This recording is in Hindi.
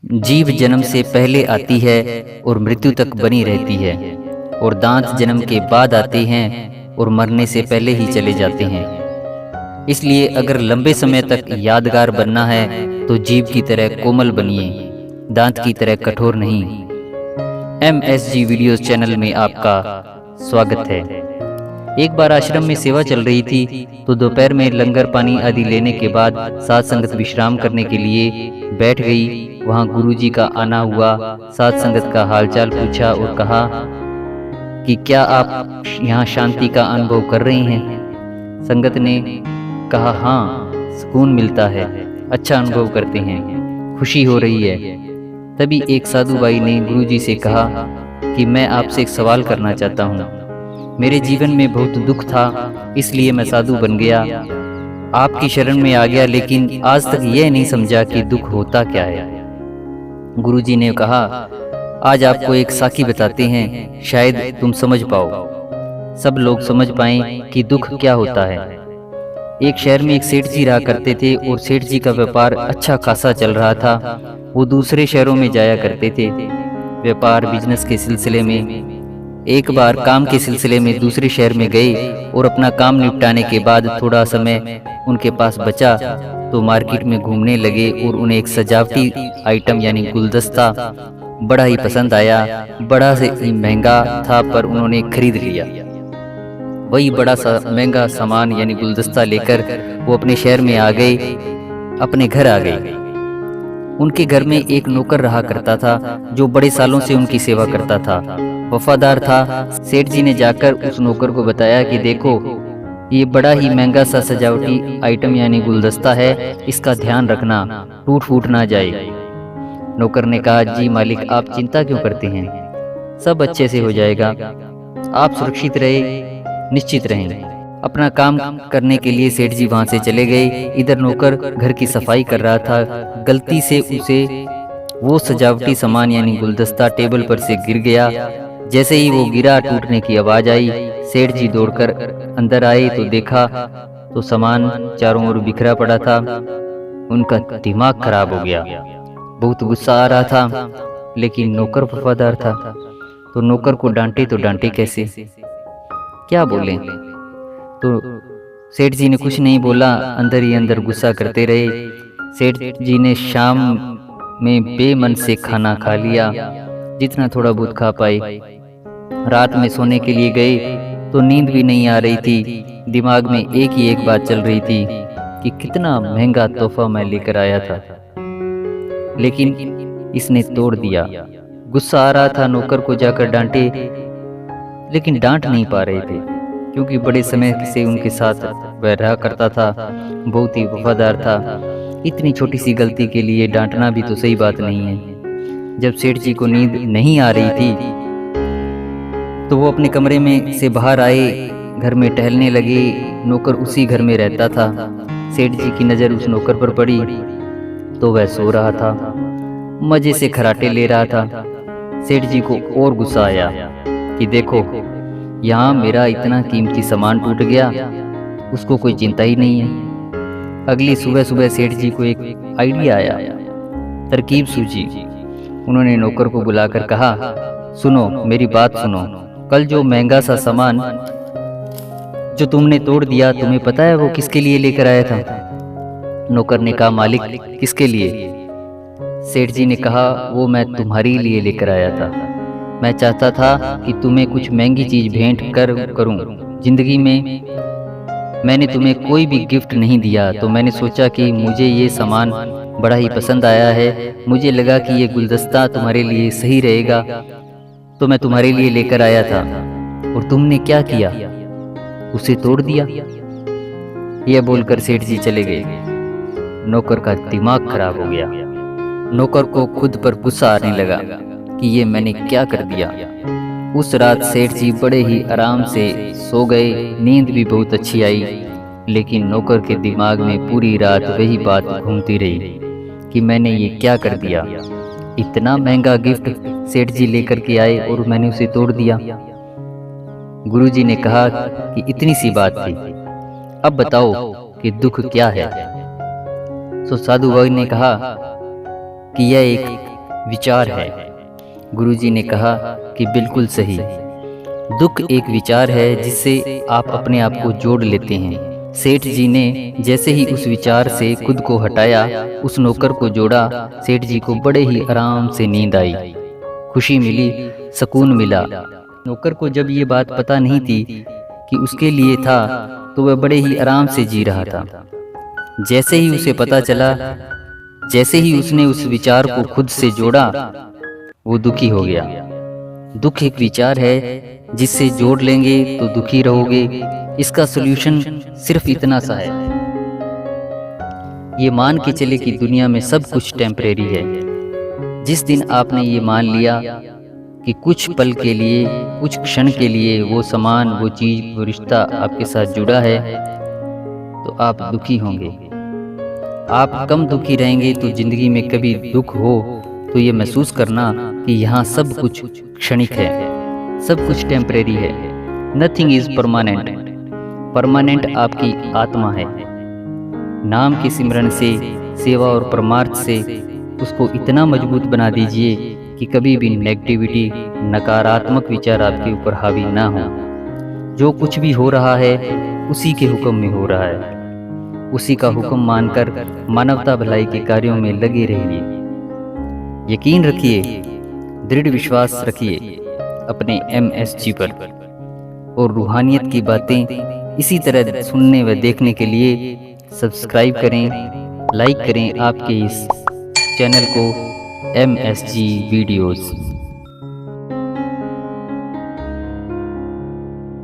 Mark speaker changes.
Speaker 1: जीभ जन्म से पहले आती है और मृत्यु तक बनी रहती है, और दांत जन्म के बाद आते हैं और मरने से पहले ही चले जाते हैं। इसलिए अगर लंबे समय तक यादगार बनना है तो जीभ की तरह कोमल बनिए, दांत की तरह कठोर नहीं। MSG वीडियोस चैनल में आपका स्वागत है। एक बार आश्रम में सेवा चल रही थी तो दोपहर में लंगर पानी आदि लेने के बाद साध संगत विश्राम करने के लिए बैठ गई। वहां गुरुजी का आना हुआ। साध संगत का हालचाल पूछा और कहा कि क्या आप यहाँ शांति का अनुभव कर रही हैं? संगत ने कहा, हाँ, सुकून मिलता है, अच्छा अनुभव करते हैं, खुशी हो रही है। तभी एक साधु भाई ने गुरुजी से कहा कि मैं आपसे एक सवाल करना चाहता हूँ। मेरे जीवन में बहुत दुख था, इसलिए मैं साधु बन गया, आपकी शरण में आ गया, लेकिन आज तक यह नहीं समझा कि दुख होता क्या है। गुरुजी ने कहा, आज आपको एक साखी बताते हैं, शायद तुम समझ पाओ, सब लोग समझ पाएं कि दुख क्या होता है। एक शहर में एक सेठ जी रहा करते थे और सेठ जी का व्यापार अच्छा खासा चल रहा था। वो दूसरे शहरों में जाया करते थे व्यापार बिजनेस के सिलसिले में। एक बार काम के सिलसिले में दूसरे शहर में गए और अपना काम निपटाने के बाद थोड़ा समय उनके पास बचा तो मार्केट में घूमने लगे और उन्हें एक सजावटी आइटम यानी गुलदस्ता बड़ा ही पसंद आया। बड़ा से महंगा था पर उन्होंने खरीद लिया। वही बड़ा सा महंगा सामान यानी गुलदस्ता लेकर वो अपने शहर में आ गए, अपने घर आ गए। उनके घर में एक नौकर रहा करता था जो बड़े सालों से उनकी सेवा करता था, वफादार था। सेठ जी ने जाकर उस नौकर को बताया कि देखो, ये बड़ा ही महंगा सा सजावटी आइटम यानी गुलदस्ता है, इसका ध्यान रखना, टूट फूट ना जाए। नौकर ने कहा, जी मालिक, आप चिंता क्यों करते हैं, सब अच्छे से हो जाएगा, आप सुरक्षित रहे, निश्चित रहें। अपना काम करने के लिए सेठ जी वहां से चले गए। इधर नौकर घर की सफाई कर रहा था। गलती से उसे वो सजावटी सामान यानी गुलदस्ता टेबल पर से गिर गया। जैसे ही वो गिरा, टूटने की आवाज आई। सेठ जी दौड़कर अंदर आए तो देखा तो सामान चारों ओर बिखरा पड़ा था। उनका दिमाग खराब हो गया, बहुत गुस्सा आ रहा था, लेकिन नौकर वफादार था तो नौकर को डांटे तो डांटे कैसे, क्या बोले। तो सेठ जी ने कुछ नहीं बोला, अंदर ही अंदर गुस्सा करते रहे। सेठ जी ने शाम में बेमन से खाना खा लिया, जितना थोड़ा बहुत खा पाए। रात में सोने के लिए गए तो नींद भी नहीं आ रही थी। दिमाग में एक ही एक बात चल रही थी कि कितना महंगा तोहफा मैं लेकर आया था, लेकिन इसने तोड़ दिया। गुस्सा आ रहा था, नौकर को जाकर डांटे, लेकिन डांट नहीं पा रहे थे क्योंकि बड़े समय से उनके साथ वह रहा करता था, बहुत ही वफादार था। इतनी छोटी सी गलती के लिए डांटना भी तो सही बात नहीं है। जब सेठ जी को नींद नहीं आ रही थी तो वो अपने कमरे में से बाहर आए, घर में टहलने लगे। नौकर उसी घर में रहता था। सेठ जी की नज़र उस नौकर पर पड़ी तो वह सो रहा था, मजे से खराटे ले रहा था। सेठ जी को और गुस्सा आया कि देखो, यहाँ मेरा इतना कीमती सामान टूट गया, उसको कोई चिंता ही नहीं है। अगली सुबह सुबह सेठ जी को एक आइडिया आया, तरकीब सूझी। उन्होंने नौकर को बुलाकर कहा, सुनो, मेरी बात सुनो, कल जो महंगा सा सामान जो तुमने तोड़ दिया, तुम्हें पता है वो किसके लिए लेकर आया था? नौकर ने कहा, मालिक, किसके लिए? सेठ जी ने कहा, वो मैं तुम्हारे लिए लेकर आया था। मैं चाहता था कि तुम्हें कुछ महंगी चीज भेंट करूं। जिंदगी में मैंने तुम्हें कोई भी गिफ्ट नहीं दिया, तो मैंने सोचा कि मुझे ये सामान बड़ा ही पसंद आया है। मुझे लगा कि ये गुलदस्ता तुम्हारे लिए सही रहेगा, तो मैं तुम्हारे लिए लेकर आया था। और तुमने क्या किया, उसे तोड़ दिया। यह बोलकर सेठ जी चले गए। नौकर का दिमाग खराब हो गया। नौकर को खुद पर गुस्सा आने लगा कि ये मैंने क्या कर दिया। उस रात सेठ जी बड़े ही आराम से सो गए। नींद भी बहुत अच्छी आई, लेकिन नौकर के दिमाग में पूरी रात वही बात घूमती रही कि मैंने ये क्या कर दिया। इतना महंगा गिफ्ट सेठ जी लेकर के आए और मैंने उसे तोड़ दिया। गुरुजी ने कहा कि इतनी सी बात थी, अब बताओ कि दुख क्या है। तो साधु भाई ने कहा कि यह एक विचार है। गुरुजी ने कहा कि बिल्कुल सही। दुख एक विचार है जिससे आप अपने आप को जोड़ लेते हैं। सेठ जी ने जैसे ही उस विचार से खुद को हटाया, उस नौकर को जोड़ा, सेठ जी को बड़े ही आराम से नींद आई, खुशी मिली, सुकून मिला। नौकर को जब ये बात पता नहीं थी कि उसके लिए था, तो वह बड़े ही आराम से जी रहा था। जैसे ही उसे पता चला, जैसे ही उसने उस विचार को खुद से जोड़ा, वो दुखी हो गया। दुख एक विचार है जिससे जोड़ लेंगे तो दुखी रहोगे। इसका सॉल्यूशन सिर्फ इतना सा है, ये मान के चले कि दुनिया में सब कुछ टेम्परेरी है। जिस दिन आपने ये मान लिया कि कुछ पल के लिए, कुछ क्षण के लिए वो सामान, वो चीज़, वो रिश्ता आपके साथ जुड़ा है, तो आप दुखी होंगे। आप कम दुखी रहेंगे तो जिंदगी में कभी दुख हो तो ये महसूस करना कि यहाँ सब कुछ क्षणिक है, सब कुछ टेम्परेरी है। Nothing is permanent. परमानेंट आपकी आत्मा है। नाम के सिमरन से, सेवा और परमार्थ से उसको इतना मजबूत बना दीजिए कि कभी भी नेगेटिविटी, नकारात्मक विचार आपके ऊपर हावी ना हो। जो कुछ भी हो रहा है उसी के हुक्म में हो रहा है। उसी का हुक्म मानकर मानवता भलाई के कार्यों में लगे रहिए। यकीन रखिए, दृढ़ विश्वास रखिए अपने MSG पर। और रूहानियत की बातें इसी तरह सुनने व देखने के लिए सब्सक्राइब करें, लाइक करें आपके इस चैनल को, MSG वीडियोज़।